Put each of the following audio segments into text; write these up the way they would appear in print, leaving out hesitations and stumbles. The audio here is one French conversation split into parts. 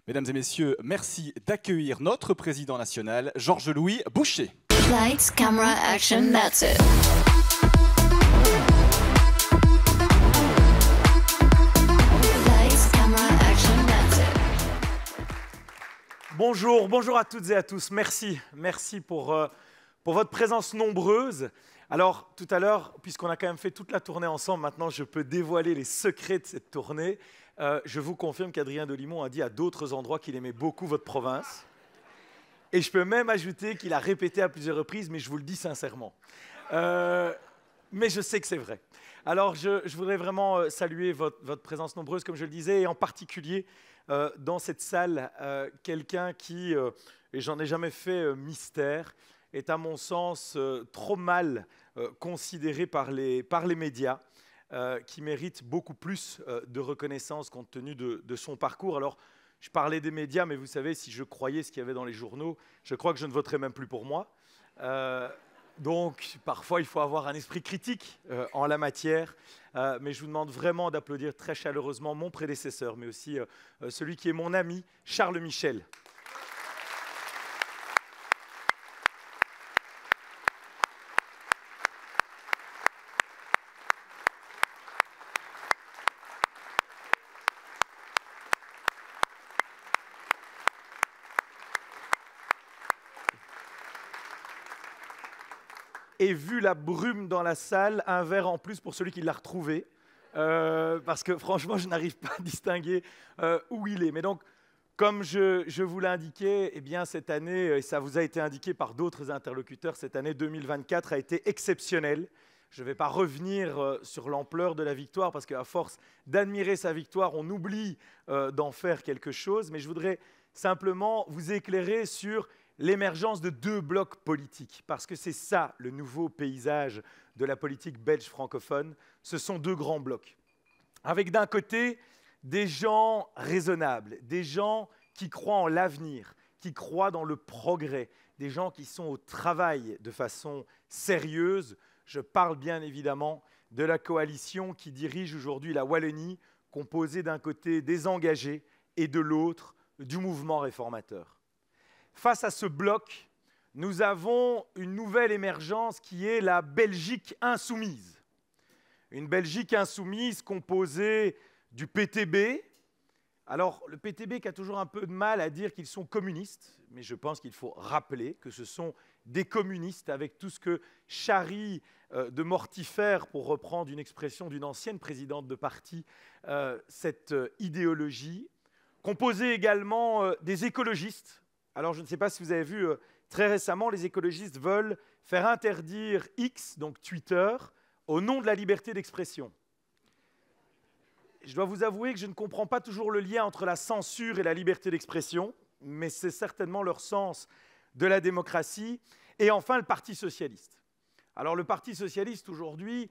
Mesdames et messieurs, merci d'accueillir notre président national, Georges-Louis Boucher. Lights, camera, action, that's it. Lights, camera, action, that's it. Bonjour à toutes et à tous. Merci pour votre présence nombreuse. Alors, tout à l'heure, puisqu'on a quand même fait toute la tournée ensemble, maintenant je peux dévoiler les secrets de cette tournée. Je vous confirme qu'Adrien Delimon a dit à d'autres endroits qu'il aimait beaucoup votre province. Et je peux même ajouter qu'il a répété à plusieurs reprises, mais je vous le dis sincèrement. Mais je sais que c'est vrai. Alors, je voudrais vraiment saluer votre présence nombreuse, comme je le disais, et en particulier dans cette salle, quelqu'un qui, et j'en ai jamais fait mystère, est à mon sens trop mal considéré par les médias, qui mérite beaucoup plus de reconnaissance compte tenu de son parcours. Alors, je parlais des médias, mais vous savez, si je croyais ce qu'il y avait dans les journaux, je crois que je ne voterais même plus pour moi. Donc, parfois, il faut avoir un esprit critique en la matière. Mais je vous demande vraiment d'applaudir très chaleureusement mon prédécesseur, mais aussi celui qui est mon ami, Charles Michel. Et vu la brume dans la salle, un verre en plus pour celui qui l'a retrouvé. Parce que franchement, je n'arrive pas à distinguer où il est. Mais donc, comme je vous l'ai indiqué, eh bien, cette année, et ça vous a été indiqué par d'autres interlocuteurs, cette année 2024 a été exceptionnelle. Je ne vais pas revenir sur l'ampleur de la victoire, parce qu'à force d'admirer sa victoire, on oublie d'en faire quelque chose. Mais je voudrais simplement vous éclairer sur l'émergence de deux blocs politiques, parce que c'est ça le nouveau paysage de la politique belge francophone. Ce sont deux grands blocs, avec d'un côté des gens raisonnables, des gens qui croient en l'avenir, qui croient dans le progrès, des gens qui sont au travail de façon sérieuse. Je parle bien évidemment de la coalition qui dirige aujourd'hui la Wallonie, composée d'un côté des engagés et de l'autre du mouvement réformateur. Face à ce bloc, nous avons une nouvelle émergence qui est la Belgique insoumise. Une Belgique insoumise composée du PTB. Alors, le PTB qui a toujours un peu de mal à dire qu'ils sont communistes, mais je pense qu'il faut rappeler que ce sont des communistes avec tout ce que charrie de mortifère, pour reprendre une expression d'une ancienne présidente de parti, cette idéologie. Composée également des écologistes. Alors, je ne sais pas si vous avez vu, très récemment, les écologistes veulent faire interdire X, donc Twitter, au nom de la liberté d'expression. Je dois vous avouer que je ne comprends pas toujours le lien entre la censure et la liberté d'expression, mais c'est certainement leur sens de la démocratie. Et enfin, le Parti socialiste. Alors, le Parti socialiste, aujourd'hui,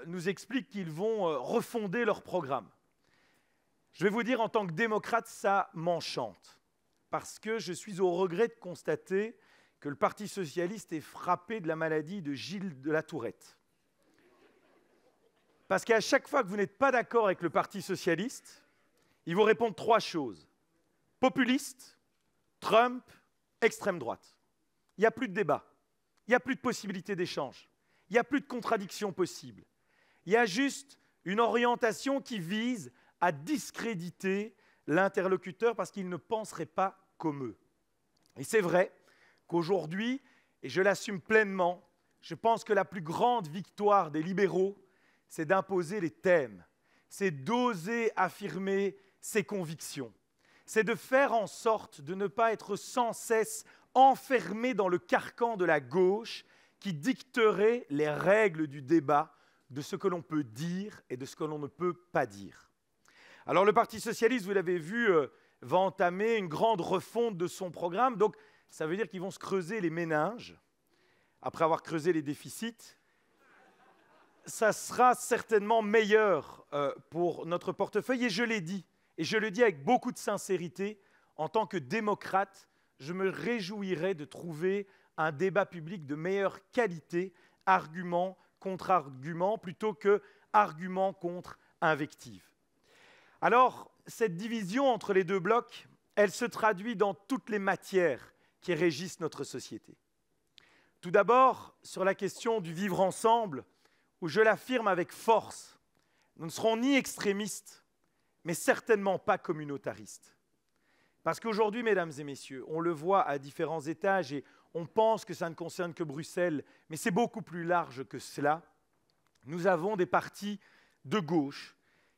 nous explique qu'ils vont refonder leur programme. Je vais vous dire, en tant que démocrate, ça m'enchante. Parce que je suis au regret de constater que le Parti socialiste est frappé de la maladie de Gilles de la Tourette. Parce qu'à chaque fois que vous n'êtes pas d'accord avec le Parti socialiste, ils vous répondent trois choses. Populiste, Trump, extrême droite. Il n'y a plus de débat, il n'y a plus de possibilité d'échange, il n'y a plus de contradiction possible. Il y a juste une orientation qui vise à discréditer l'interlocuteur parce qu'il ne penserait pas comme eux. Et c'est vrai qu'aujourd'hui, et je l'assume pleinement, je pense que la plus grande victoire des libéraux, c'est d'imposer les thèmes, c'est d'oser affirmer ses convictions, c'est de faire en sorte de ne pas être sans cesse enfermé dans le carcan de la gauche qui dicterait les règles du débat, de ce que l'on peut dire et de ce que l'on ne peut pas dire. Alors le Parti socialiste, vous l'avez vu, va entamer une grande refonte de son programme. Donc ça veut dire qu'ils vont se creuser les méninges. Après avoir creusé les déficits, ça sera certainement meilleur pour notre portefeuille. Et je l'ai dit, et je le dis avec beaucoup de sincérité, en tant que démocrate, je me réjouirais de trouver un débat public de meilleure qualité, argument contre argument, plutôt que argument contre invective. Alors, cette division entre les deux blocs, elle se traduit dans toutes les matières qui régissent notre société. Tout d'abord, sur la question du vivre ensemble, où je l'affirme avec force, nous ne serons ni extrémistes, mais certainement pas communautaristes. Parce qu'aujourd'hui, mesdames et messieurs, on le voit à différents étages et on pense que ça ne concerne que Bruxelles, mais c'est beaucoup plus large que cela. Nous avons des partis de gauche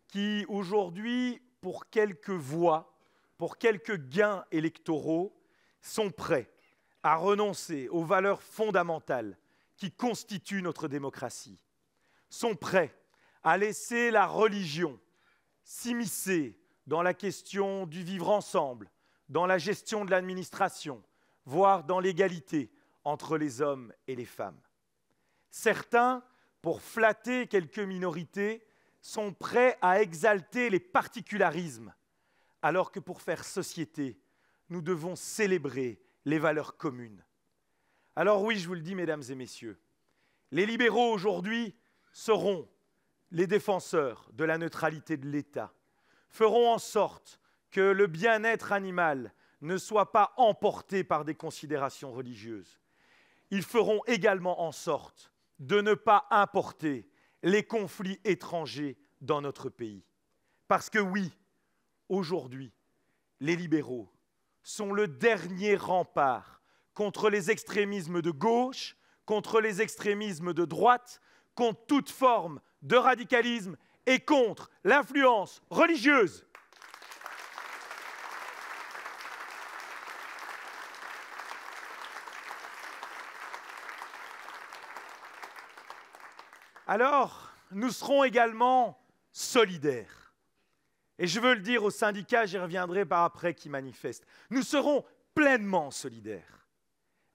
qui, aujourd'hui, pour quelques voix, pour quelques gains électoraux, sont prêts à renoncer aux valeurs fondamentales qui constituent notre démocratie, sont prêts à laisser la religion s'immiscer dans la question du vivre ensemble, dans la gestion de l'administration, voire dans l'égalité entre les hommes et les femmes. Certains, pour flatter quelques minorités, sont prêts à exalter les particularismes, alors que pour faire société, nous devons célébrer les valeurs communes. Alors oui, je vous le dis, mesdames et messieurs, les libéraux aujourd'hui seront les défenseurs de la neutralité de l'État, feront en sorte que le bien-être animal ne soit pas emporté par des considérations religieuses. Ils feront également en sorte de ne pas importer les conflits étrangers dans notre pays. Parce que oui, aujourd'hui, les libéraux sont le dernier rempart contre les extrémismes de gauche, contre les extrémismes de droite, contre toute forme de radicalisme et contre l'influence religieuse. Alors, nous serons également solidaires. Et je veux le dire aux syndicats, j'y reviendrai par après, qui manifestent. Nous serons pleinement solidaires,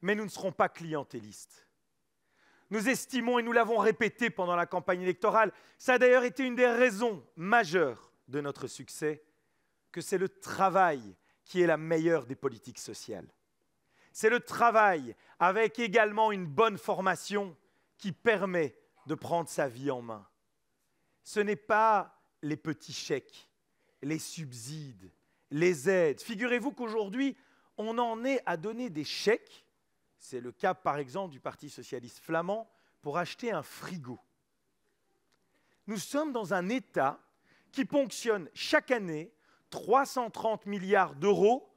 mais nous ne serons pas clientélistes. Nous estimons, et nous l'avons répété pendant la campagne électorale, ça a d'ailleurs été une des raisons majeures de notre succès, que c'est le travail qui est la meilleure des politiques sociales. C'est le travail, avec également une bonne formation, qui permet de prendre sa vie en main. Ce n'est pas les petits chèques, les subsides, les aides. Figurez-vous qu'aujourd'hui, on en est à donner des chèques, c'est le cas par exemple du Parti socialiste flamand, pour acheter un frigo. Nous sommes dans un État qui ponctionne chaque année 330 milliards d'euros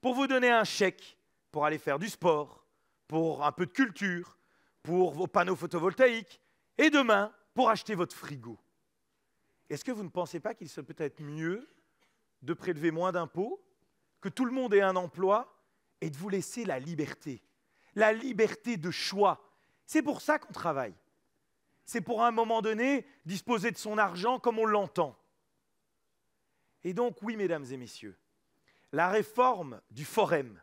pour vous donner un chèque pour aller faire du sport, pour un peu de culture, pour vos panneaux photovoltaïques, et demain, pour acheter votre frigo. Est-ce que vous ne pensez pas qu'il serait peut-être mieux de prélever moins d'impôts, que tout le monde ait un emploi et de vous laisser la liberté de choix? C'est pour ça qu'on travaille. C'est pour à un moment donné disposer de son argent comme on l'entend. Et donc, oui, mesdames et messieurs, la réforme du Forem,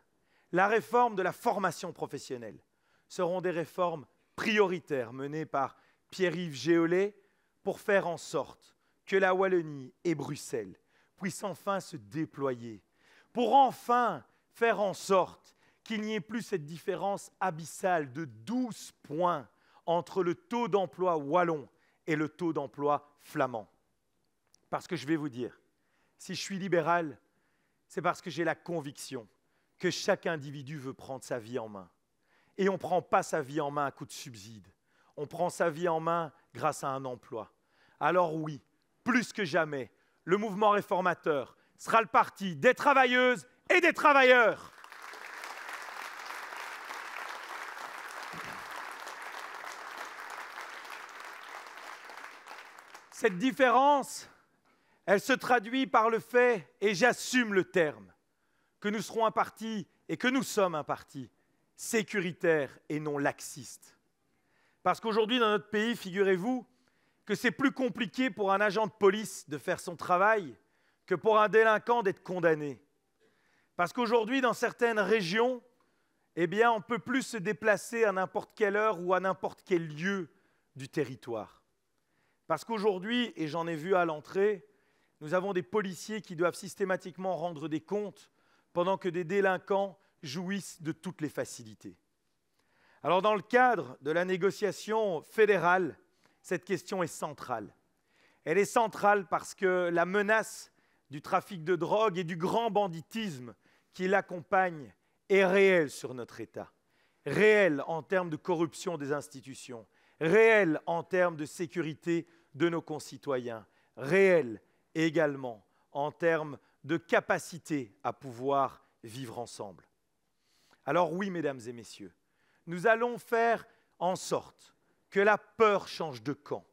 la réforme de la formation professionnelle seront des réformes prioritaires menées par Pierre-Yves Géolet pour faire en sorte que la Wallonie et Bruxelles puissent enfin se déployer, pour enfin faire en sorte qu'il n'y ait plus cette différence abyssale de 12 points entre le taux d'emploi wallon et le taux d'emploi flamand. Parce que je vais vous dire, si je suis libéral, c'est parce que j'ai la conviction que chaque individu veut prendre sa vie en main. Et on ne prend pas sa vie en main à coup de subside. On prend sa vie en main grâce à un emploi. Alors oui, plus que jamais, le mouvement réformateur sera le parti des travailleuses et des travailleurs. Cette différence, elle se traduit par le fait, et j'assume le terme, que nous serons un parti, et que nous sommes un parti, sécuritaire et non laxiste. Parce qu'aujourd'hui, dans notre pays, figurez-vous que c'est plus compliqué pour un agent de police de faire son travail que pour un délinquant d'être condamné. Parce qu'aujourd'hui, dans certaines régions, eh bien, on ne peut plus se déplacer à n'importe quelle heure ou à n'importe quel lieu du territoire. Parce qu'aujourd'hui, et j'en ai vu à l'entrée, nous avons des policiers qui doivent systématiquement rendre des comptes pendant que des délinquants jouissent de toutes les facilités. Alors, dans le cadre de la négociation fédérale, cette question est centrale. Elle est centrale parce que la menace du trafic de drogue et du grand banditisme qui l'accompagne est réel sur notre État, réel en termes de corruption des institutions, réel en termes de sécurité de nos concitoyens, réel également en termes de capacité à pouvoir vivre ensemble. Alors oui, mesdames et messieurs, nous allons faire en sorte que la peur change de camp,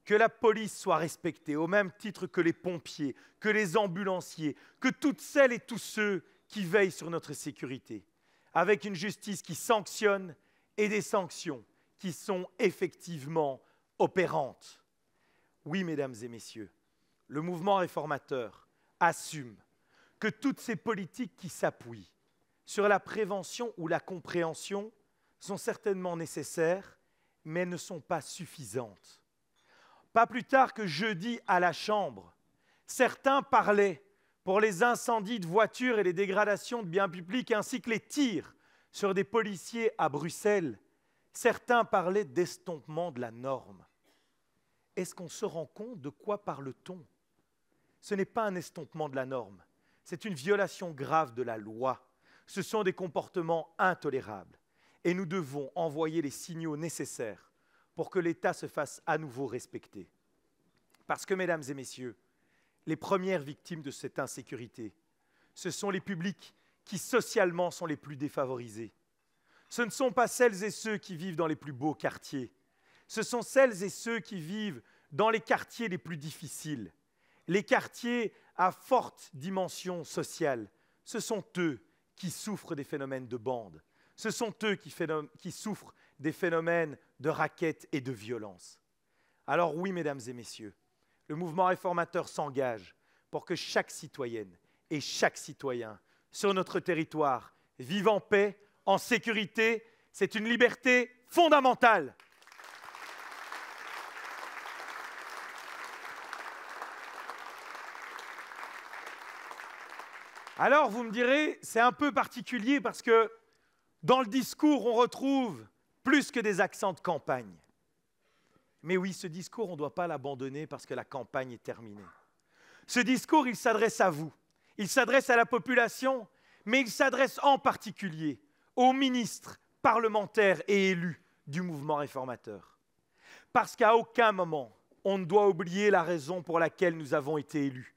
que la police soit respectée au même titre que les pompiers, que les ambulanciers, que toutes celles et tous ceux qui veillent sur notre sécurité, avec une justice qui sanctionne et des sanctions qui sont effectivement opérantes. Oui, mesdames et messieurs, le mouvement réformateur assume que toutes ces politiques qui s'appuient sur la prévention ou la compréhension sont certainement nécessaires, mais ne sont pas suffisantes. Pas plus tard que jeudi à la Chambre, certains parlaient, pour les incendies de voitures et les dégradations de biens publics ainsi que les tirs sur des policiers à Bruxelles, certains parlaient d'estompement de la norme. Est-ce qu'on se rend compte de quoi parle-t-on? Ce n'est pas un estompement de la norme, c'est une violation grave de la loi. Ce sont des comportements intolérables et nous devons envoyer les signaux nécessaires pour que l'État se fasse à nouveau respecter. Parce que, mesdames et messieurs, les premières victimes de cette insécurité, ce sont les publics qui socialement sont les plus défavorisés. Ce ne sont pas celles et ceux qui vivent dans les plus beaux quartiers. Ce sont celles et ceux qui vivent dans les quartiers les plus difficiles, les quartiers à forte dimension sociale. Ce sont eux qui souffrent des phénomènes de bande. Ce sont eux qui souffrent des phénomènes de raquettes et de violence. Alors oui, mesdames et messieurs, le mouvement réformateur s'engage pour que chaque citoyenne et chaque citoyen sur notre territoire vive en paix, en sécurité. C'est une liberté fondamentale. Alors, vous me direz, c'est un peu particulier parce que dans le discours, on retrouve plus que des accents de campagne. Mais oui, ce discours, on ne doit pas l'abandonner parce que la campagne est terminée. Ce discours, il s'adresse à vous, il s'adresse à la population, mais il s'adresse en particulier aux ministres, parlementaires et élus du mouvement réformateur. Parce qu'à aucun moment, on ne doit oublier la raison pour laquelle nous avons été élus.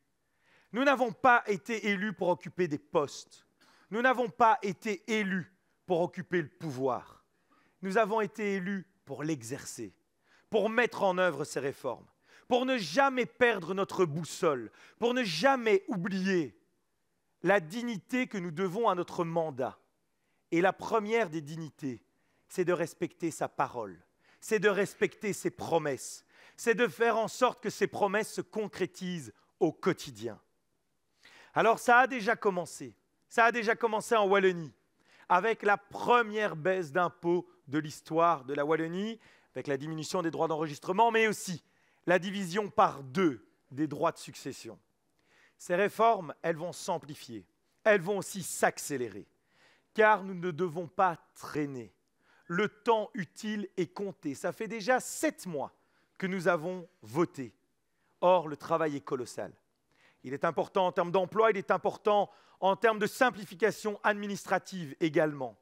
Nous n'avons pas été élus pour occuper des postes. Nous n'avons pas été élus pour occuper le pouvoir. Nous avons été élus pour l'exercer, pour mettre en œuvre ces réformes, pour ne jamais perdre notre boussole, pour ne jamais oublier la dignité que nous devons à notre mandat. Et la première des dignités, c'est de respecter sa parole, c'est de respecter ses promesses, c'est de faire en sorte que ces promesses se concrétisent au quotidien. Alors ça a déjà commencé en Wallonie, avec la première baisse d'impôts de l'histoire de la Wallonie, avec la diminution des droits d'enregistrement, mais aussi la division par 2 des droits de succession. Ces réformes, elles vont s'amplifier, elles vont aussi s'accélérer, car nous ne devons pas traîner. Le temps utile est compté. Ça fait déjà 7 mois que nous avons voté. Or, le travail est colossal. Il est important en termes d'emploi, il est important en termes de simplification administrative également.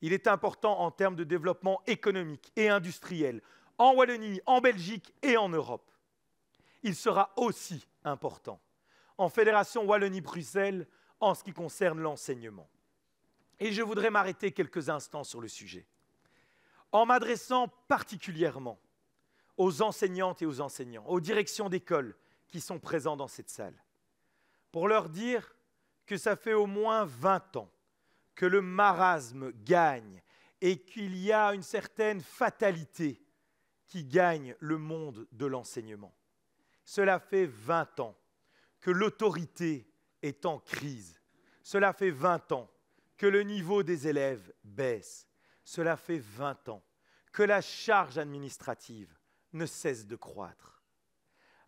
Il est important en termes de développement économique et industriel, en Wallonie, en Belgique et en Europe. Il sera aussi important en Fédération Wallonie-Bruxelles en ce qui concerne l'enseignement. Et je voudrais m'arrêter quelques instants sur le sujet, en m'adressant particulièrement aux enseignantes et aux enseignants, aux directions d'école qui sont présents dans cette salle, pour leur dire que ça fait au moins 20 ans que le marasme gagne et qu'il y a une certaine fatalité qui gagne le monde de l'enseignement. Cela fait 20 ans que l'autorité est en crise. Cela fait 20 ans que le niveau des élèves baisse. Cela fait 20 ans que la charge administrative ne cesse de croître.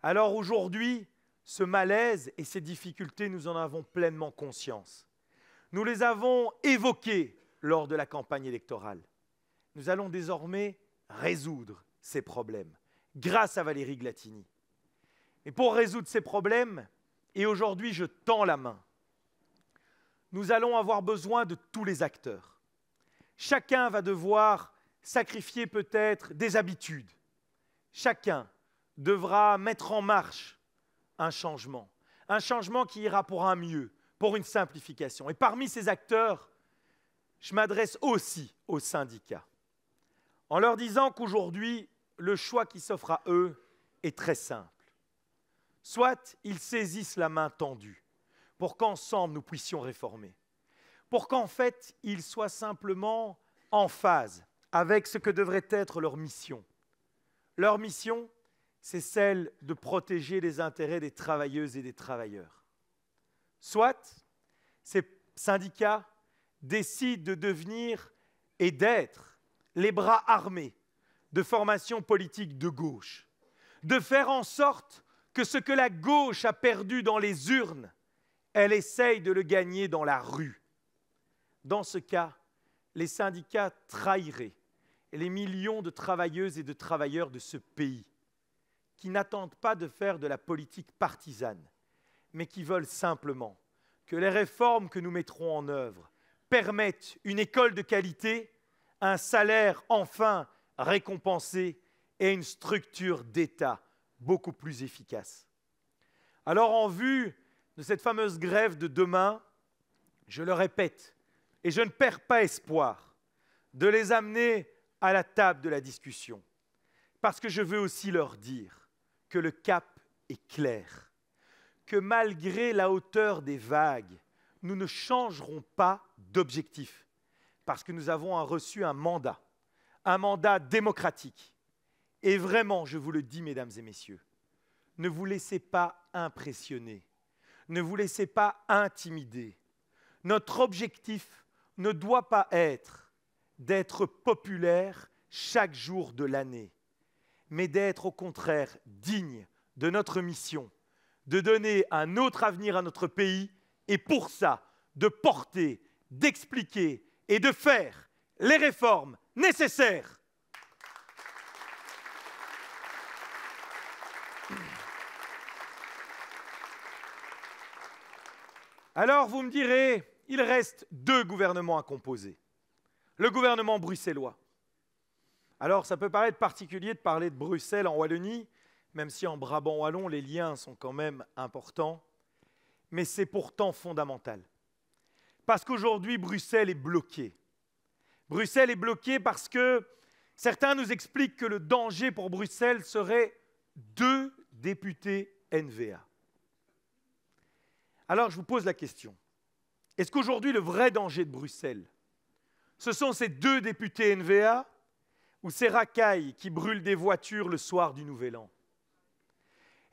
Alors aujourd'hui, ce malaise et ces difficultés, nous en avons pleinement conscience. Nous les avons évoquées lors de la campagne électorale. Nous allons désormais résoudre ces problèmes grâce à Valérie Glatini. Et pour résoudre ces problèmes, et aujourd'hui je tends la main, nous allons avoir besoin de tous les acteurs. Chacun va devoir sacrifier peut-être des habitudes. Chacun devra mettre en marche un changement qui ira pour un mieux, pour une simplification. Et parmi ces acteurs, je m'adresse aussi aux syndicats, en leur disant qu'aujourd'hui, le choix qui s'offre à eux est très simple. Soit ils saisissent la main tendue pour qu'ensemble nous puissions réformer, pour qu'en fait ils soient simplement en phase avec ce que devrait être leur mission. Leur mission, c'est celle de protéger les intérêts des travailleuses et des travailleurs. Soit ces syndicats décident de devenir et d'être les bras armés de formations politiques de gauche, de faire en sorte que ce que la gauche a perdu dans les urnes, elle essaye de le gagner dans la rue. Dans ce cas, les syndicats trahiraient les millions de travailleuses et de travailleurs de ce pays, qui n'attendent pas de faire de la politique partisane, mais qui veulent simplement que les réformes que nous mettrons en œuvre permettent une école de qualité, un salaire enfin récompensé et une structure d'État beaucoup plus efficace. Alors, en vue de cette fameuse grève de demain, je le répète, et je ne perds pas espoir de les amener à la table de la discussion, parce que je veux aussi leur dire que le cap est clair, que malgré la hauteur des vagues, nous ne changerons pas d'objectif, parce que nous avons reçu un mandat démocratique. Et vraiment, je vous le dis, mesdames et messieurs, ne vous laissez pas impressionner, ne vous laissez pas intimider. Notre objectif ne doit pas être d'être populaire chaque jour de l'année, mais d'être au contraire digne de notre mission, de donner un autre avenir à notre pays et pour ça, de porter, d'expliquer et de faire les réformes nécessaires. Alors vous me direz, il reste 2 gouvernements à composer. Le gouvernement bruxellois. Alors ça peut paraître particulier de parler de Bruxelles en Wallonie, même si en Brabant wallon les liens sont quand même importants, mais c'est pourtant fondamental. Parce qu'aujourd'hui Bruxelles est bloquée. Bruxelles est bloquée parce que certains nous expliquent que le danger pour Bruxelles serait 2 députés NVA. Alors je vous pose la question, est-ce qu'aujourd'hui le vrai danger de Bruxelles, ce sont ces 2 députés NVA ou ces racailles qui brûlent des voitures le soir du Nouvel An?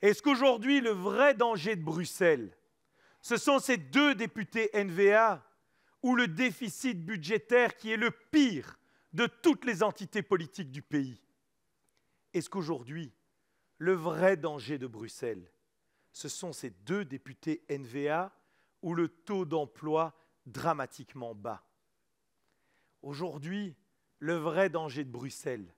Est-ce qu'aujourd'hui le vrai danger de Bruxelles, ce sont ces 2 députés NVA ou le déficit budgétaire qui est le pire de toutes les entités politiques du pays? Est-ce qu'aujourd'hui le vrai danger de Bruxelles, ce sont ces 2 députés NVA ou le taux d'emploi dramatiquement bas? Aujourd'hui, le vrai danger de Bruxelles,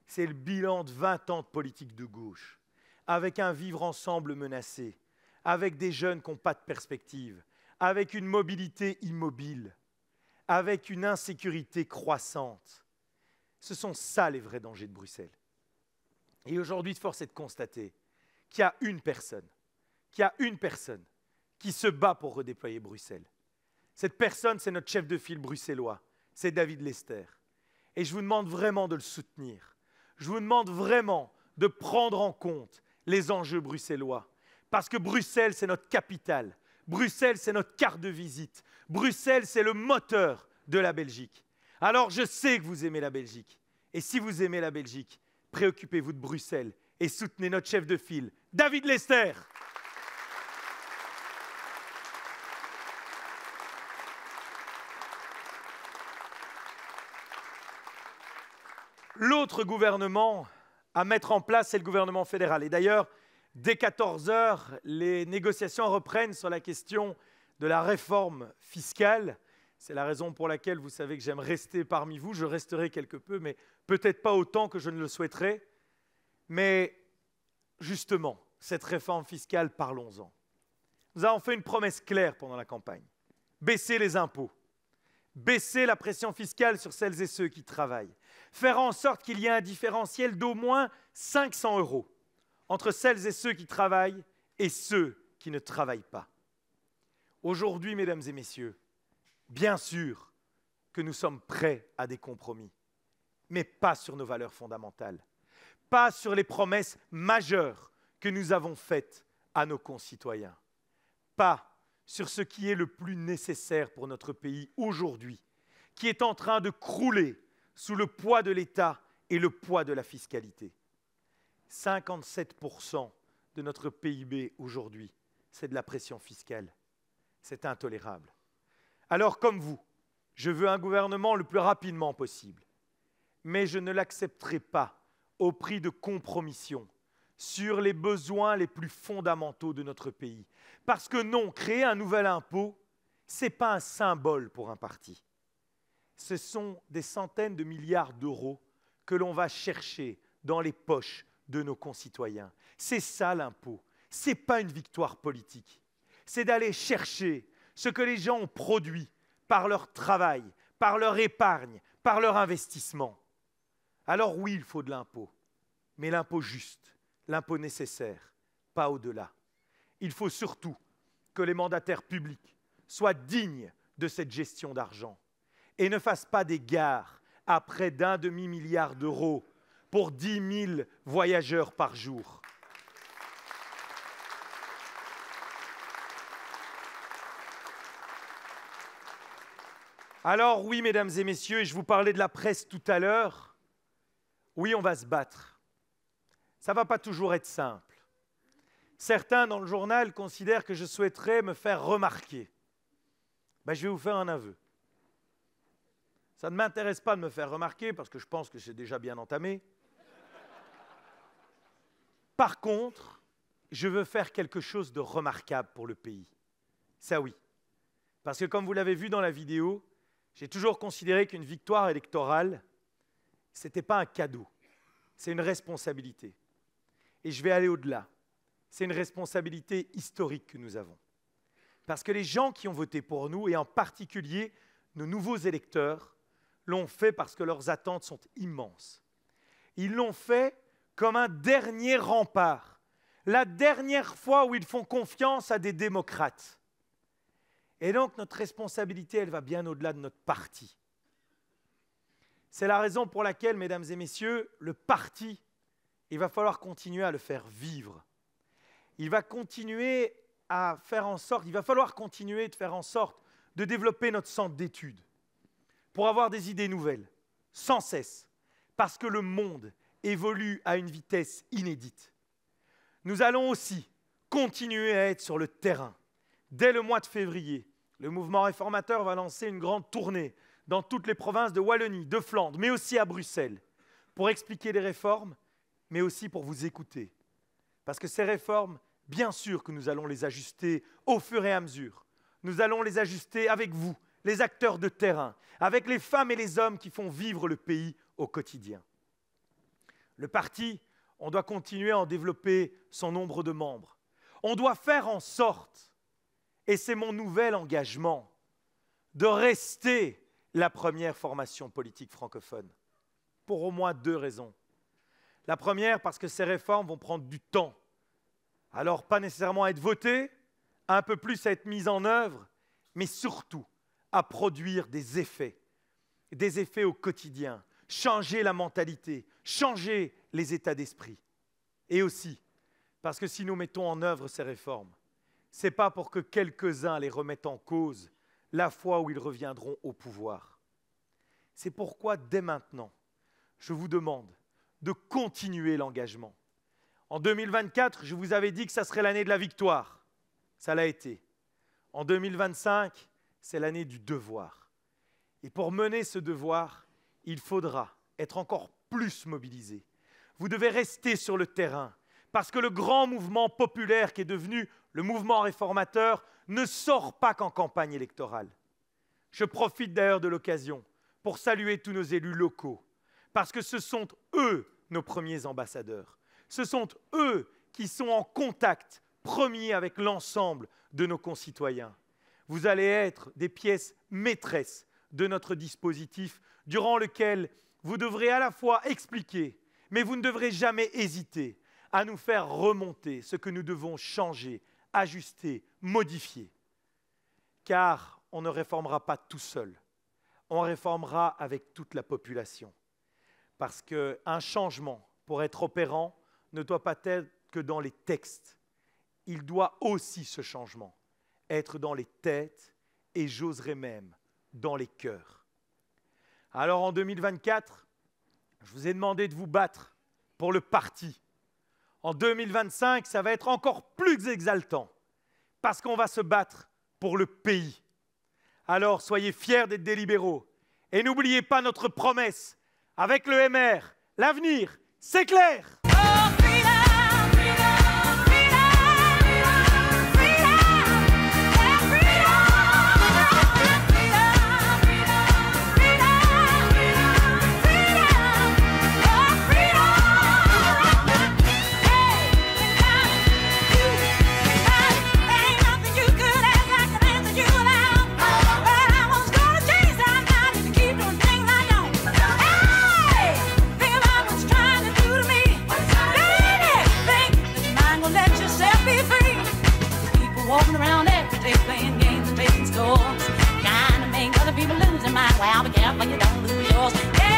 c'est le bilan de 20 ans de politique de gauche, avec un vivre ensemble menacé, avec des jeunes qui n'ont pas de perspective, avec une mobilité immobile, avec une insécurité croissante. Ce sont ça les vrais dangers de Bruxelles. Et aujourd'hui, force est de constater qu'il y a une personne qui se bat pour redéployer Bruxelles. Cette personne, c'est notre chef de file bruxellois, c'est David Lester. Et je vous demande vraiment de le soutenir. Je vous demande vraiment de prendre en compte les enjeux bruxellois. Parce que Bruxelles, c'est notre capitale. Bruxelles, c'est notre carte de visite. Bruxelles, c'est le moteur de la Belgique. Alors, je sais que vous aimez la Belgique. Et si vous aimez la Belgique, préoccupez-vous de Bruxelles et soutenez notre chef de file, David Lester. L'autre gouvernement à mettre en place, c'est le gouvernement fédéral. Et d'ailleurs, dès 14 heures, les négociations reprennent sur la question de la réforme fiscale. C'est la raison pour laquelle vous savez que j'aime rester parmi vous. Je resterai quelque peu, mais peut-être pas autant que je ne le souhaiterais. Mais justement, cette réforme fiscale, parlons-en. Nous avons fait une promesse claire pendant la campagne. baisser les impôts, baisser la pression fiscale sur celles et ceux qui travaillent, faire en sorte qu'il y ait un différentiel d'au moins 500 € entre celles et ceux qui travaillent et ceux qui ne travaillent pas. Aujourd'hui, mesdames et messieurs, bien sûr que nous sommes prêts à des compromis, mais pas sur nos valeurs fondamentales, pas sur les promesses majeures que nous avons faites à nos concitoyens, pas sur ce qui est le plus nécessaire pour notre pays aujourd'hui, qui est en train de crouler sous le poids de l'État et le poids de la fiscalité. 57% de notre PIB aujourd'hui, c'est de la pression fiscale. C'est intolérable. Alors, comme vous, je veux un gouvernement le plus rapidement possible, mais je ne l'accepterai pas au prix de compromissions sur les besoins les plus fondamentaux de notre pays. Parce que non, créer un nouvel impôt, ce n'est pas un symbole pour un parti. Ce sont des centaines de milliards d'euros que l'on va chercher dans les poches de nos concitoyens. C'est ça l'impôt. Ce n'est pas une victoire politique. C'est d'aller chercher ce que les gens ont produit par leur travail, par leur épargne, par leur investissement. Alors oui, il faut de l'impôt, mais l'impôt juste, l'impôt nécessaire, pas au-delà. Il faut surtout que les mandataires publics soient dignes de cette gestion d'argent et ne fassent pas des gares à près d'1 demi-milliard d'euros pour 10 000 voyageurs par jour. Alors oui, mesdames et messieurs, et je vous parlais de la presse tout à l'heure, oui, on va se battre. Ça ne va pas toujours être simple. Certains dans le journal considèrent que je souhaiterais me faire remarquer. Ben, je vais vous faire un aveu. Ça ne m'intéresse pas de me faire remarquer parce que je pense que c'est déjà bien entamé. Par contre, je veux faire quelque chose de remarquable pour le pays. Ça oui. Parce que comme vous l'avez vu dans la vidéo, j'ai toujours considéré qu'une victoire électorale, ce n'était pas un cadeau, c'est une responsabilité. Et je vais aller au-delà. C'est une responsabilité historique que nous avons. Parce que les gens qui ont voté pour nous, et en particulier nos nouveaux électeurs, l'ont fait parce que leurs attentes sont immenses. Ils l'ont fait comme un dernier rempart, la dernière fois où ils font confiance à des démocrates. Et donc notre responsabilité, elle va bien au-delà de notre parti. C'est la raison pour laquelle, mesdames et messieurs, le parti, il va falloir continuer à le faire vivre. Il va continuer à faire en sorte, il va falloir continuer de faire en sorte de développer notre centre d'études pour avoir des idées nouvelles, sans cesse, parce que le monde évolue à une vitesse inédite. Nous allons aussi continuer à être sur le terrain. Dès le mois de février, le mouvement réformateur va lancer une grande tournée dans toutes les provinces de Wallonie, de Flandre, mais aussi à Bruxelles, pour expliquer les réformes, mais aussi pour vous écouter. Parce que ces réformes, bien sûr que nous allons les ajuster au fur et à mesure. Nous allons les ajuster avec vous, les acteurs de terrain, avec les femmes et les hommes qui font vivre le pays au quotidien. Le parti, on doit continuer à en développer son nombre de membres. On doit faire en sorte, et c'est mon nouvel engagement, de rester la première formation politique francophone, pour au moins 2 raisons. La première, parce que ces réformes vont prendre du temps. Alors, pas nécessairement à être votées, un peu plus à être mises en œuvre, mais surtout à produire des effets au quotidien, changer la mentalité, changer les états d'esprit. Et aussi, parce que si nous mettons en œuvre ces réformes, ce n'est pas pour que quelques-uns les remettent en cause la fois où ils reviendront au pouvoir. C'est pourquoi, dès maintenant, je vous demande de continuer l'engagement. En 2024, je vous avais dit que ça serait l'année de la victoire. Ça l'a été. En 2025, c'est l'année du devoir. Et pour mener ce devoir, il faudra être encore plus mobilisé. Vous devez rester sur le terrain, parce que le grand mouvement populaire qui est devenu le mouvement réformateur ne sort pas qu'en campagne électorale. Je profite d'ailleurs de l'occasion pour saluer tous nos élus locaux, parce que ce sont eux nos premiers ambassadeurs. Ce sont eux qui sont en contact premier avec l'ensemble de nos concitoyens. Vous allez être des pièces maîtresses de notre dispositif, durant lequel vous devrez à la fois expliquer, mais vous ne devrez jamais hésiter à nous faire remonter ce que nous devons changer, ajuster, modifier. Car on ne réformera pas tout seul, on réformera avec toute la population. Parce qu'un changement, pour être opérant, ne doit pas être que dans les textes. Il doit aussi, ce changement, être dans les têtes et j'oserais même dans les cœurs. Alors en 2024, je vous ai demandé de vous battre pour le parti. En 2025, ça va être encore plus exaltant parce qu'on va se battre pour le pays. Alors soyez fiers d'être des libéraux et n'oubliez pas notre promesse. Avec le MR, l'avenir, c'est clair! Walking around every day playing games and making scores, trying to make other people lose their mind. Well, be careful you don't lose yours. Yeah.